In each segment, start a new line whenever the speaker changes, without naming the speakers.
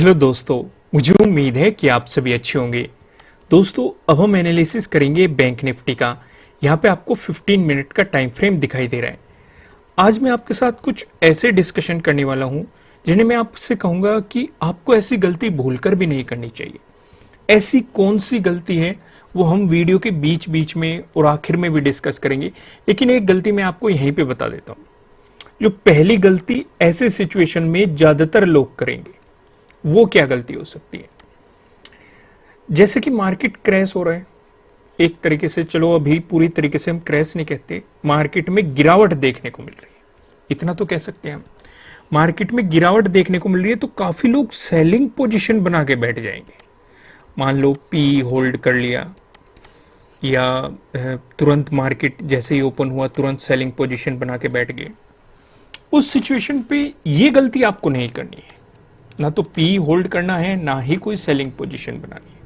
Hello दोस्तों, मुझे उम्मीद है कि आप सभी अच्छे होंगे। दोस्तों, अब हम एनालिसिस करेंगे बैंक निफ्टी का। यहाँ पे आपको 15 मिनट का टाइम फ्रेम दिखाई दे रहा है। आज मैं आपके साथ कुछ ऐसे डिस्कशन करने वाला हूँ जिन्हें मैं आपसे कहूँगा कि आपको ऐसी गलती भूलकर भी नहीं करनी चाहिए। ऐसी कौन सी गलती है वो हम वीडियो के बीच बीच में और आखिर में भी डिस्कस करेंगे, लेकिन एक गलती मैं आपको यहीं पे बता देता हूँ। जो पहली गलती ऐसे सिचुएशन में ज्यादातर लोग करेंगे, वो क्या गलती हो सकती है? जैसे कि मार्केट क्रैश हो रहा है, एक तरीके से, चलो अभी पूरी तरीके से हम क्रैश नहीं कहते, मार्केट में गिरावट देखने को मिल रही है, इतना तो कह सकते हैं हम। मार्केट में गिरावट देखने को मिल रही है तो काफी लोग सेलिंग पोजीशन बना के बैठ जाएंगे। मान लो पी होल्ड कर लिया, या तुरंत मार्केट जैसे ही ओपन हुआ तुरंत सेलिंग पोजीशन बना के बैठ गए। उस सिचुएशन पे ये गलती आपको नहीं करनी है। ना तो पी होल्ड करना है, ना ही कोई सेलिंग पोजीशन बनानी है।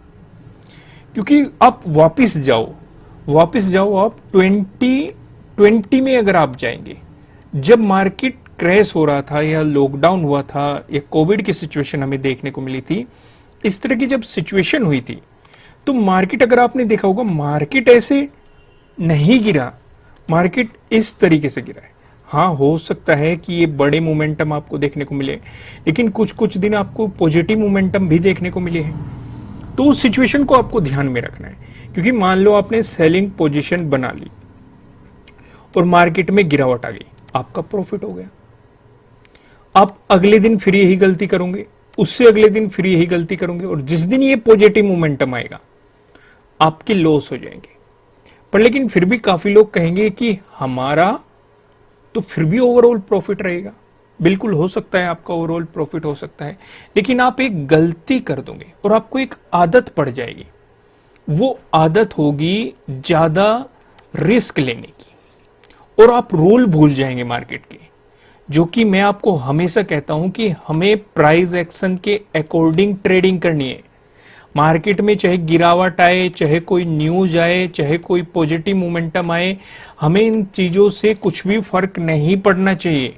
क्योंकि आप वापस जाओ आप 2020 में अगर आप जाएंगे, जब मार्केट क्रैश हो रहा था या लॉकडाउन हुआ था या कोविड की सिचुएशन हमें देखने को मिली थी, इस तरह की जब सिचुएशन हुई थी तो मार्केट, अगर आपने देखा होगा, मार्केट ऐसे नहीं गिरा, मार्केट इस तरीके से गिरा है। हाँ, हो सकता है कि ये बड़े मोमेंटम आपको देखने को मिले, लेकिन कुछ कुछ दिन आपको पॉजिटिव मोमेंटम भी देखने को मिले हैं। तो उस सिचुएशन को आपको ध्यान में रखना है, क्योंकि मान लो आपने सेलिंग पोजीशन बना ली और मार्केट में गिरावट आ गई, आपका प्रॉफिट हो गया। आप अगले दिन फिर यही गलती करोगे, उससे अगले दिन फिर यही गलती करोगे, और जिस दिन ये पॉजिटिव मोमेंटम आएगा आपके लॉस हो जाएंगे। पर लेकिन फिर भी काफी लोग कहेंगे कि हमारा तो फिर भी ओवरऑल प्रॉफिट रहेगा। बिल्कुल हो सकता है आपका ओवरऑल प्रॉफिट हो सकता है, लेकिन आप एक गलती कर दोगे और आपको एक आदत पड़ जाएगी। वो आदत होगी ज्यादा रिस्क लेने की, और आप रूल भूल जाएंगे मार्केट के, जो कि मैं आपको हमेशा कहता हूं कि हमें प्राइस एक्शन के अकॉर्डिंग ट्रेडिंग करनी है। मार्केट में चाहे गिरावट आए, चाहे कोई न्यूज आए, चाहे कोई पॉजिटिव मोमेंटम आए, हमें इन चीजों से कुछ भी फर्क नहीं पड़ना चाहिए।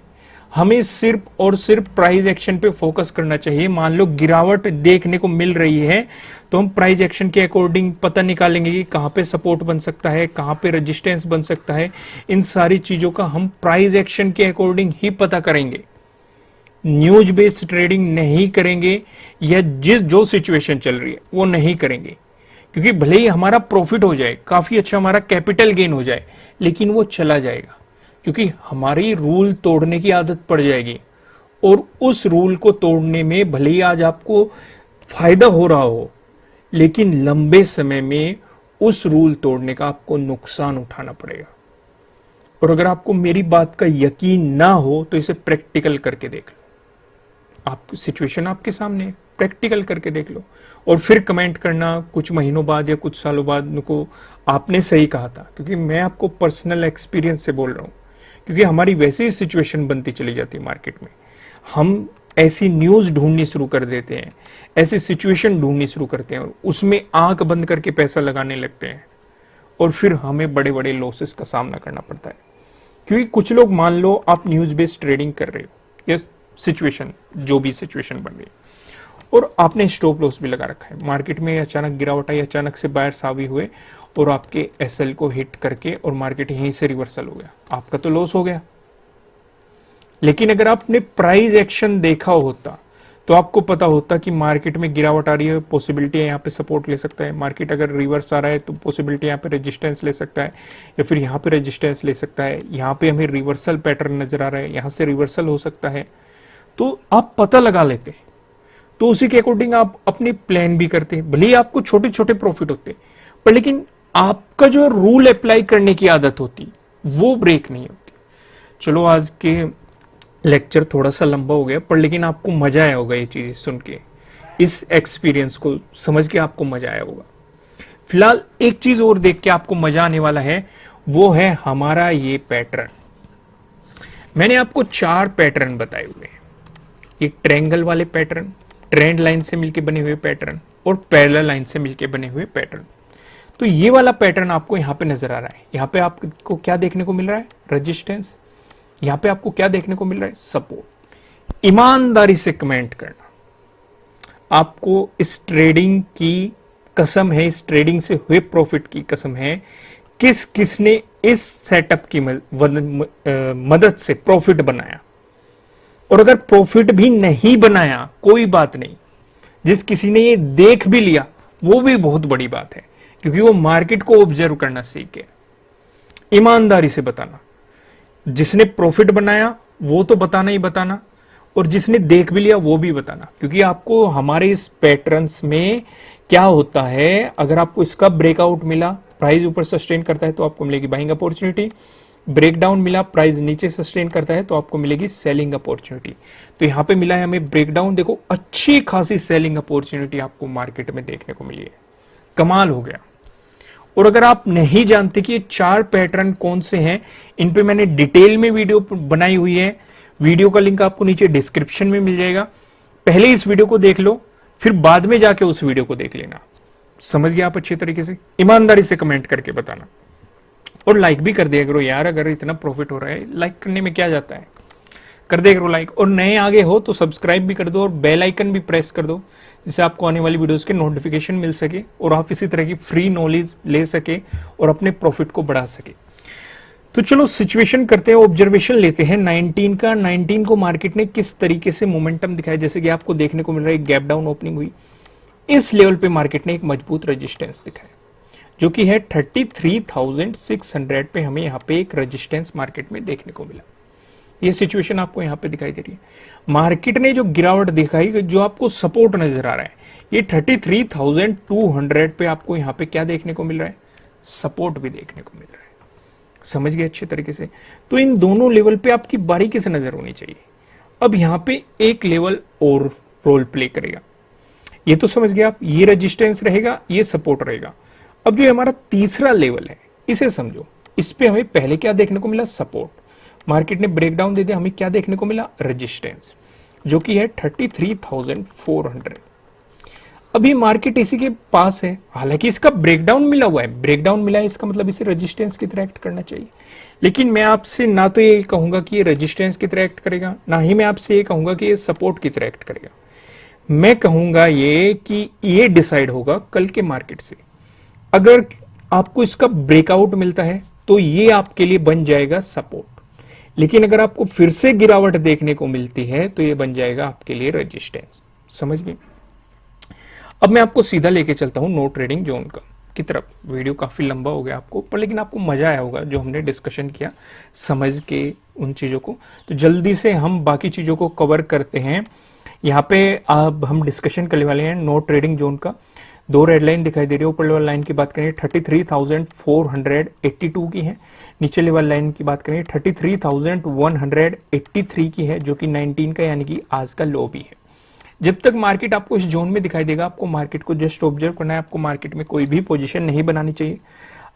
हमें सिर्फ और सिर्फ प्राइस एक्शन पे फोकस करना चाहिए। मान लो गिरावट देखने को मिल रही है तो हम प्राइस एक्शन के अकॉर्डिंग पता निकालेंगे कि कहां पे सपोर्ट बन सकता है, कहां पे रेजिस्टेंस बन सकता है। इन सारी चीजों का हम प्राइस एक्शन के अकॉर्डिंग ही पता करेंगे, न्यूज बेस्ड ट्रेडिंग नहीं करेंगे, या जो सिचुएशन चल रही है वो नहीं करेंगे। क्योंकि भले ही हमारा प्रॉफिट हो जाए, काफी अच्छा हमारा कैपिटल गेन हो जाए, लेकिन वो चला जाएगा, क्योंकि हमारी रूल तोड़ने की आदत पड़ जाएगी। और उस रूल को तोड़ने में भले ही आज आपको फायदा हो रहा हो, लेकिन लंबे समय में उस रूल तोड़ने का आपको नुकसान उठाना पड़ेगा। और अगर आपको मेरी बात का यकीन ना हो तो इसे प्रैक्टिकल करके देख लो। आप सिचुएशन आपके सामने है, प्रैक्टिकल करके देख लो, और फिर कमेंट करना कुछ महीनों बाद या कुछ सालों बाद उनको आपने सही कहा था। क्योंकि मैं आपको पर्सनल एक्सपीरियंस से बोल रहा हूं, क्योंकि हमारी वैसे ही सिचुएशन बनती चली जाती है मार्केट में। हम ऐसी न्यूज ढूंढनी शुरू कर देते हैं, ऐसी सिचुएशन ढूंढनी शुरू करते हैं, और उसमें आंख बंद करके पैसा लगाने लगते हैं, और फिर हमें बड़े बड़े लॉसेस का सामना करना पड़ता है। क्योंकि कुछ लोग, मान लो आप न्यूज बेस्ड ट्रेडिंग कर रहे हो, या सिचुएशन, जो भी सिचुएशन बन रही है, और आपने स्टॉप लॉस भी लगा रखा है, मार्केट में अचानक गिरावट आई, अचानक से बायर्स हावी हुए और आपके एसएल को हिट करके और मार्केट यहीं से रिवर्सल हो गया, आपका तो लॉस हो गया। लेकिन अगर आपने प्राइस एक्शन देखा होता तो आपको पता होता कि मार्केट में गिरावट आ रही है, पॉसिबिलिटी है यहाँ पे सपोर्ट ले सकता है, मार्केट अगर रिवर्स आ रहा है तो पॉसिबिलिटी यहाँ पे रेजिस्टेंस ले सकता है, या फिर यहाँ पे रेजिस्टेंस ले सकता है, यहाँ पे हमें रिवर्सल पैटर्न नजर आ रहा है, यहाँ से रिवर्सल हो सकता है। तो आप पता लगा लेते हैं, तो उसी के अकॉर्डिंग आप अपनी प्लान भी करते हैं। भले ही आपको छोटे छोटे प्रॉफिट होते, पर लेकिन आपका जो रूल अप्लाई करने की आदत होती वो ब्रेक नहीं होती। चलो, आज के लेक्चर थोड़ा सा लंबा हो गया, पर लेकिन आपको मजा आया होगा ये चीज सुन के, इस एक्सपीरियंस को समझ के आपको मजा आया होगा। फिलहाल एक चीज और देख के आपको मजा आने वाला है, वो है हमारा ये पैटर्न। मैंने आपको 4 पैटर्न बताए हुए हैं। ये ट्रायंगल वाले पैटर्न, ट्रेंड लाइन से मिलके बने हुए पैटर्न, और पैरेलल लाइन से मिलके बने हुए पैटर्न। तो ये वाला पैटर्न आपको यहाँ पे नजर आ रहा है। यहाँ पे आपको क्या देखने को मिल रहा है? रेजिस्टेंस। यहाँ पे आपको क्या देखने को मिल रहा है? सपोर्ट। ईमानदारी से कमेंट करना, आपको इस ट्रेडिंग की कसम है, इस ट्रेडिंग से हुए प्रॉफिट की कसम है, किसने इस सेटअप की मदद से प्रॉफिट बनाया। और अगर प्रॉफिट भी नहीं बनाया कोई बात नहीं, जिस किसी ने ये देख भी लिया वो भी बहुत बड़ी बात है, क्योंकि वो मार्केट को ऑब्जर्व करना सीख गया। ईमानदारी से बताना, जिसने प्रॉफिट बनाया वो तो बताना ही बताना, और जिसने देख भी लिया वो भी बताना, क्योंकि आपको हमारे इस पैटर्न्स में क्या होता है, अगर आपको इसका ब्रेकआउट मिला, प्राइस ऊपर सस्टेन करता है तो आपको मिलेगी बाइंग अपॉर्चुनिटी, ब्रेकडाउन मिला, प्राइस नीचे सस्टेन करता है तो आपको मिलेगी सेलिंग अपॉर्चुनिटी। तो यहां पे मिला है हमें ब्रेकडाउन, देखो अच्छी खासी सेलिंग अपॉर्चुनिटी आपको मार्केट में देखने को मिली है, कमाल हो गया। और अगर आप नहीं जानते कि ये 4 पैटर्न कौन से हैं, इन पे मैंने डिटेल में वीडियो बनाई हुई है, वीडियो का लिंक आपको नीचे डिस्क्रिप्शन में मिल जाएगा। पहले इस वीडियो को देख लो, फिर बाद में जाके उस वीडियो को देख लेना। समझ गया आप अच्छे तरीके से? ईमानदारी से कमेंट करके बताना, और लाइक भी कर दिया करो यार, अगर इतना प्रॉफिट हो रहा है लाइक करने में क्या जाता है, कर दिया करो लाइक। और नए आगे हो तो सब्सक्राइब भी कर दो और बेल आइकन भी प्रेस कर दो, जिससे आपको आने वाली वीडियोस के नोटिफिकेशन मिल सके और आप इसी तरह की फ्री नॉलेज ले सके और अपने प्रॉफिट को बढ़ा सके। तो चलो सिचुएशन करते हैं, ऑब्जर्वेशन लेते हैं 19 का। 19 को मार्केट ने किस तरीके से मोमेंटम दिखाया, जैसे कि आपको देखने को मिल रहा है गैप डाउन ओपनिंग हुई, इस लेवल पे मार्केट ने एक मजबूत रेजिस्टेंस दिखाया, जो कि है 33,600 पे। हमें यहाँ पे एक रेजिस्टेंस मार्केट में देखने को मिला। ये सिचुएशन आपको यहाँ पे दिखाई दे रही है। मार्केट ने जो गिरावट दिखाई, जो आपको सपोर्ट नजर आ रहा है, ये 33,200 पे आपको यहाँ पे क्या देखने को मिल रहा है, सपोर्ट भी देखने को मिल रहा है। समझ गए अच्छे तरीके से? तो इन दोनों लेवल पे आपकी बारीकी से नजर होनी चाहिए। अब यहाँ पे एक लेवल और रोल प्ले करेगा, ये तो समझ गए आप, ये रेजिस्टेंस रहेगा, ये सपोर्ट रहेगा। अब जो हमारा तीसरा लेवल है, इसे समझो। इस पे हमें पहले क्या देखने को मिला, सपोर्ट, मार्केट ने ब्रेकडाउन दे दिया, हमें क्या देखने को मिला, रेजिस्टेंस, जो कि है 33,400। अभी मार्केट इसी के पास है, हालांकि इसका ब्रेकडाउन मिला हुआ है, ब्रेकडाउन मिला है, इसका मतलब इसे रेजिस्टेंस की तरह एक्ट करना चाहिए। लेकिन मैं आपसे ना तो ये कहूंगा कि ये रेजिस्टेंस की तरह एक्ट करेगा, ना ही मैं आपसे ये कहूंगा कि ये सपोर्ट की तरह एक्ट करेगा। मैं कहूंगा ये कि ये डिसाइड होगा कल के मार्केट से। अगर आपको इसका ब्रेकआउट मिलता है तो ये आपके लिए बन जाएगा सपोर्ट, लेकिन अगर आपको फिर से गिरावट देखने को मिलती है तो ये बन जाएगा आपके लिए रेजिस्टेंस। समझ गए? अब मैं आपको सीधा लेके चलता हूं नो ट्रेडिंग जोन का की तरफ। वीडियो काफी लंबा हो गया आपको, पर लेकिन आपको मजा आया होगा जो हमने डिस्कशन किया समझ के उन चीजों को। तो जल्दी से हम बाकी चीजों को कवर करते हैं। यहाँ पे अब हम डिस्कशन करने वाले हैं नो ट्रेडिंग जोन का। 2 रेड लाइन दिखाई दे रही है। ऊपर लेवल लाइन की बात करें 33,482 की है, नीचे लेवल लाइन की बात करें 33,183 की है, जो कि 19 का यानी कि आज का लो भी है। जब तक मार्केट आपको इस जोन में दिखाई देगा, आपको मार्केट को जस्ट ऑब्जर्व करना है, आपको मार्केट में कोई भी पोजीशन नहीं बनानी चाहिए।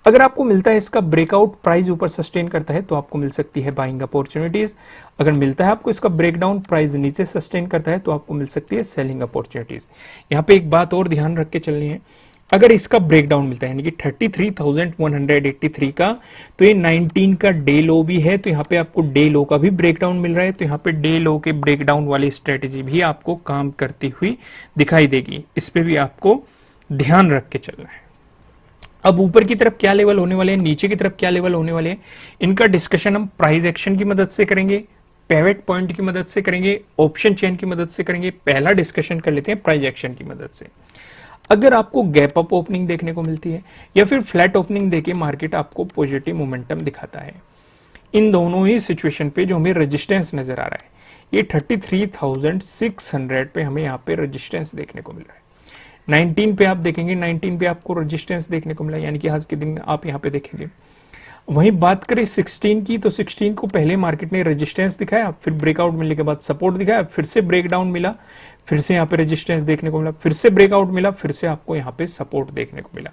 अगर आपको मिलता है इसका ब्रेकआउट, प्राइस ऊपर सस्टेन करता है तो आपको मिल सकती है बाइंग अपॉर्चुनिटीज। अगर मिलता है आपको इसका ब्रेकडाउन, प्राइस नीचे सस्टेन करता है तो आपको मिल सकती है सेलिंग अपॉर्चुनिटीज। यहाँ पे एक बात और ध्यान रख के चलनी है, अगर इसका ब्रेकडाउन मिलता है यानी कि 33,183 का, तो ये 19 का डे लो भी है, तो यहाँ पे आपको डे लो का भी ब्रेकडाउन मिल रहा है। तो यहाँ पे डे लो के ब्रेकडाउन वाली स्ट्रेटेजी भी आपको काम करती हुई दिखाई देगी, इस पे भी आपको ध्यान रख के चलना है। अब ऊपर की तरफ क्या लेवल होने वाले हैं, नीचे की तरफ क्या लेवल होने वाले हैं, इनका डिस्कशन हम प्राइस एक्शन की मदद से करेंगे, पिवट पॉइंट की मदद से करेंगे, ऑप्शन चेन की मदद से करेंगे। पहला डिस्कशन कर लेते हैं प्राइस एक्शन की मदद से। अगर आपको गैप अप ओपनिंग देखने को मिलती है या फिर फ्लैट ओपनिंग देके मार्केट आपको पॉजिटिव मोमेंटम दिखाता है, इन दोनों ही सिचुएशन पे जो हमें रेजिस्टेंस नजर आ रहा है, ये 33,600 पे हमें यहाँ पे रेजिस्टेंस देखने को मिल रहा है। 19 पे आप देखेंगे, 19 पे आपको रेजिस्टेंस देखने को मिला, यानी कि आज के दिन आप यहाँ पे देखेंगे। वहीं बात करें 16 की, तो 16 को पहले मार्केट ने रेजिस्टेंस दिखाया, फिर ब्रेकआउट मिलने के बाद सपोर्ट दिखाया, फिर से ब्रेकडाउन मिला, फिर से यहाँ पे रेजिस्टेंस देखने को मिला, फिर से ब्रेकआउट मिला, फिर से आपको यहाँ पे सपोर्ट देखने को मिला।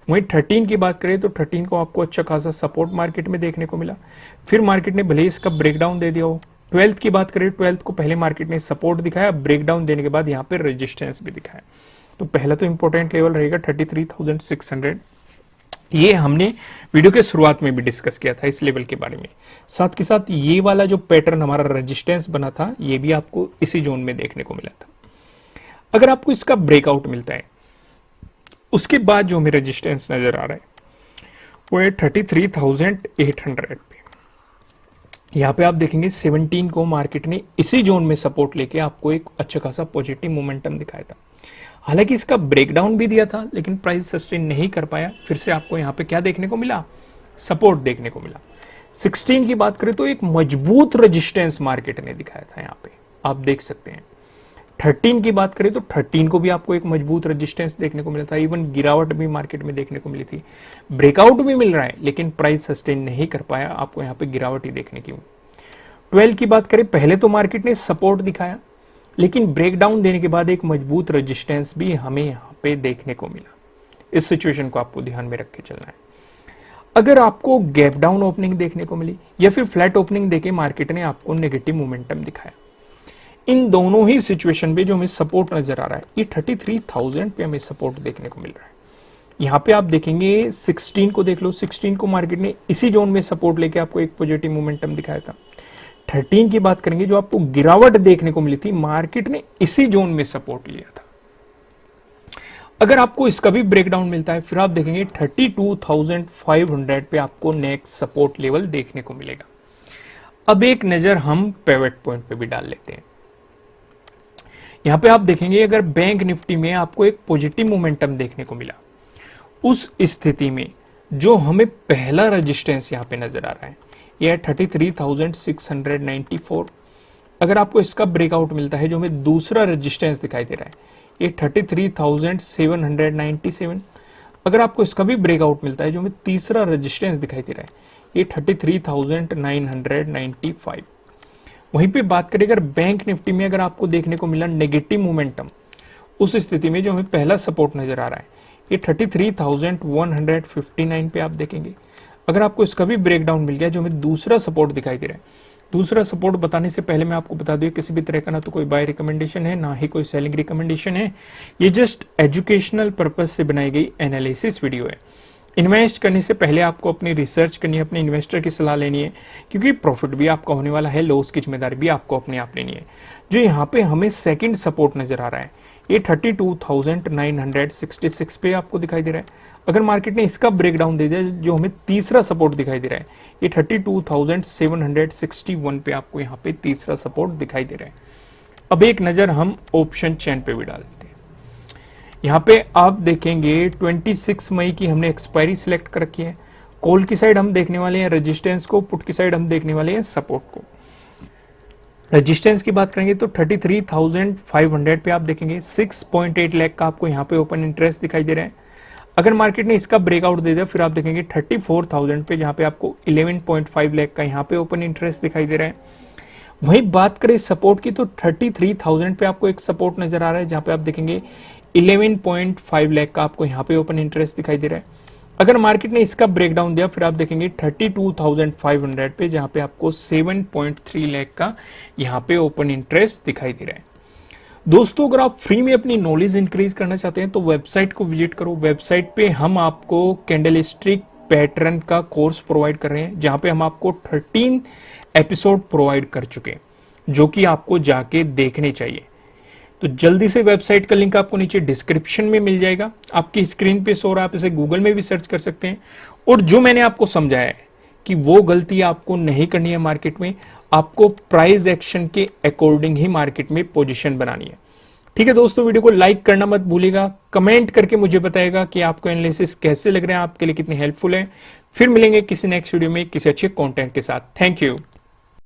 वहीं 13 की बात करें तो 13 को आपको अच्छा खासा सपोर्ट मार्केट में देखने को मिला, फिर मार्केट ने भले इसका ब्रेकडाउन दे दिया हो। 12 की बात करें, 12 को पहले मार्केट ने सपोर्ट दिखाया, ब्रेकडाउन देने के बाद यहाँ पे रेजिस्टेंस भी दिखाया। तो पहला तो इंपॉर्टेंट लेवल रहेगा 33,600। ये हमने वीडियो के शुरुआत में भी डिस्कस किया था इस लेवल के बारे में। साथ के साथ ये वाला जो पैटर्न हमारा रेजिस्टेंस बना था, ये भी आपको इसी जोन में देखने को मिला था। अगर आपको इसका ब्रेकआउट मिलता है, उसके बाद जो हमें रेजिस्टेंस नजर आ रहा है वो है 33,800 पे। यहाँ पे आप देखेंगे 17 को मार्केट ने इसी जोन में सपोर्ट लेके आपको एक अच्छा खासा पॉजिटिव मोमेंटम दिखाया था। हालांकि इसका ब्रेकडाउन भी दिया था, लेकिन प्राइस सस्टेन नहीं कर पाया। फिर से आपको यहाँ पे क्या देखने को मिला, सपोर्ट देखने को मिला। 16 की बात करें तो एक मजबूत रेजिस्टेंस मार्केट ने दिखाया था, यहाँ पे आप देख सकते हैं। 13 की बात करें तो 13 को भी आपको एक मजबूत रेजिस्टेंस देखने को मिला था। इवन गिरावट भी मार्केट में देखने को मिली थी, ब्रेकआउट भी मिल रहा है, लेकिन प्राइस सस्टेन नहीं कर पाया, आपको यहाँ पे गिरावट ही देखने की। 12 की बात करें, पहले तो मार्केट ने सपोर्ट दिखाया, लेकिन ब्रेकडाउन देने के बाद एक मजबूत रेजिस्टेंस भी हमें यहाँ पे देखने को मिला। इस सिचुएशन को आपको ध्यान में रख के चलना है। अगर आपको गैप डाउन ओपनिंग देखने को मिली या फिर फ्लैट ओपनिंग देके मार्केट ने आपको नेगेटिव मोमेंटम दिखाया, इन दोनों ही सिचुएशन पे जो हमें सपोर्ट नजर आ रहा है, ये 33,000 पे हमें सपोर्ट देखने को मिल रहा है। यहाँ पे आप देखेंगे 16 को देख लो, 16 को मार्केट ने इसी जोन में सपोर्ट लेके आपको एक पॉजिटिव मोमेंटम दिखाया था। 13 की बात करेंगे, जो आपको गिरावट देखने को मिली थी, मार्केट ने इसी जोन में सपोर्ट लिया था। अगर आपको इसका भी ब्रेकडाउन मिलता है, फिर आप देखेंगे 32,500 पे आपको नेक्स्ट सपोर्ट लेवल देखने को मिलेगा। अब एक नजर हम पिवट पॉइंट पे भी डाल लेते हैं। यहां पे आप देखेंगे अगर बैंक निफ्टी में आपको एक पॉजिटिव मोमेंटम देखने को मिला, उस स्थिति में जो हमें पहला रेजिस्टेंस यहां पे नजर आ रहा है, यह 33,694। अगर आपको इसका ब्रेकआउट मिलता है, जो हमें दूसरा रेजिस्टेंस दिखाई दे रहा है, ये 33,797। अगर आपको इसका भी ब्रेकआउट मिलता है, जो हमें तीसरा रेजिस्टेंस दिखाई दे रहा है, ये 33,995। वहीं पे बात करें अगर बैंक निफ्टी में, अगर आपको देखने को मिला नेगेटिव मोमेंटम, उस स्थिति में जो हमें पहला सपोर्ट नजर आ रहा है, ये 33,159 पे आप देखेंगे। अगर आपको इसका भी ब्रेकडाउन मिल गया, जो हमें दूसरा सपोर्ट दिखाई दे रहा है, दूसरा सपोर्ट बताने से पहले मैं आपको बता दूं, किसी भी तरह का ना तो कोई बाय रिकमेंडेशन है, ना ही कोई सेलिंग रिकमेंडेशन है। ये जस्ट एजुकेशनल पर्पज से बनाई गई एनालिसिस वीडियो है। इन्वेस्ट करने से पहले आपको अपनी रिसर्च करनी है, अपने इन्वेस्टर की सलाह लेनी है, क्योंकि प्रॉफिट भी आपका होने वाला है, लॉस की जिम्मेदारी भी आपको अपने आप लेनी है। जो यहाँ पे हमें सेकंड सपोर्ट नजर आ रहा है, ये 32,966 पे आपको दिखाई दे रहा है। अगर मार्केट ने इसका ब्रेकडाउन दे दिया, जो हमें तीसरा सपोर्ट दिखाई दे रहा है, ये 32,761 पे आपको यहाँ पे तीसरा सपोर्ट दिखाई दे रहा है। अब एक नजर हम ऑप्शन चेन पे भी डालते हैं। यहाँ पे आप देखेंगे 26 मई की हमने एक्सपायरी सिलेक्ट कर रखी है। कॉल की साइड हम देखने वाले हैं रेजिस्टेंस को, पुट की साइड हम देखने वाले हैं सपोर्ट को। रेजिस्टेंस की बात करेंगे तो 33,500 पे आप देखेंगे 6.8 लाख का आपको यहाँ पे ओपन इंटरेस्ट दिखाई दे रहा है। अगर मार्केट ने इसका ब्रेकआउट दे दिया, फिर आप देखेंगे 34,000 पे, जहाँ पे आपको 11.5 लाख का यहाँ पे ओपन इंटरेस्ट दिखाई दे रहा है। वहीं बात करें सपोर्ट की तो 33,000 पे आपको एक सपोर्ट नजर आ रहा है, जहाँ पे आप देखेंगे 11.5 लाख का आपको यहाँ पे ओपन इंटरेस्ट दिखाई दे रहा है। अगर मार्केट ने इसका ब्रेकडाउन दिया, फिर आप देखेंगे 32,500 पे, जहां पे आपको 7.3 लाख का यहां पे ओपन इंटरेस्ट दिखाई दे रहा है। दोस्तों, अगर आप फ्री में अपनी नॉलेज इंक्रीज करना चाहते हैं तो वेबसाइट को विजिट करो। वेबसाइट पे हम आपको कैंडलस्टिक पैटर्न का कोर्स प्रोवाइड कर रहे हैं, जहां पे हम आपको 13 एपिसोड प्रोवाइड कर चुके हैं, जो कि आपको जाके देखने चाहिए। तो जल्दी से वेबसाइट का लिंक आपको नीचे डिस्क्रिप्शन में मिल जाएगा, आपकी स्क्रीन पे शो रहा है, आप इसे गूगल में भी सर्च कर सकते हैं। और जो मैंने आपको समझाया है कि वो गलती आपको नहीं करनी है मार्केट में, आपको प्राइस एक्शन के अकॉर्डिंग ही मार्केट में पोजीशन बनानी है। ठीक है दोस्तों, वीडियो को लाइक करना मत भूलिएगा, कमेंट करके मुझे बताइएगा कि आपको एनालिसिस कैसे लग रहे हैं, आपके लिए कितने हेल्पफुल है। फिर मिलेंगे किसी नेक्स्ट वीडियो में किसी अच्छे कंटेंट के साथ। Thank you.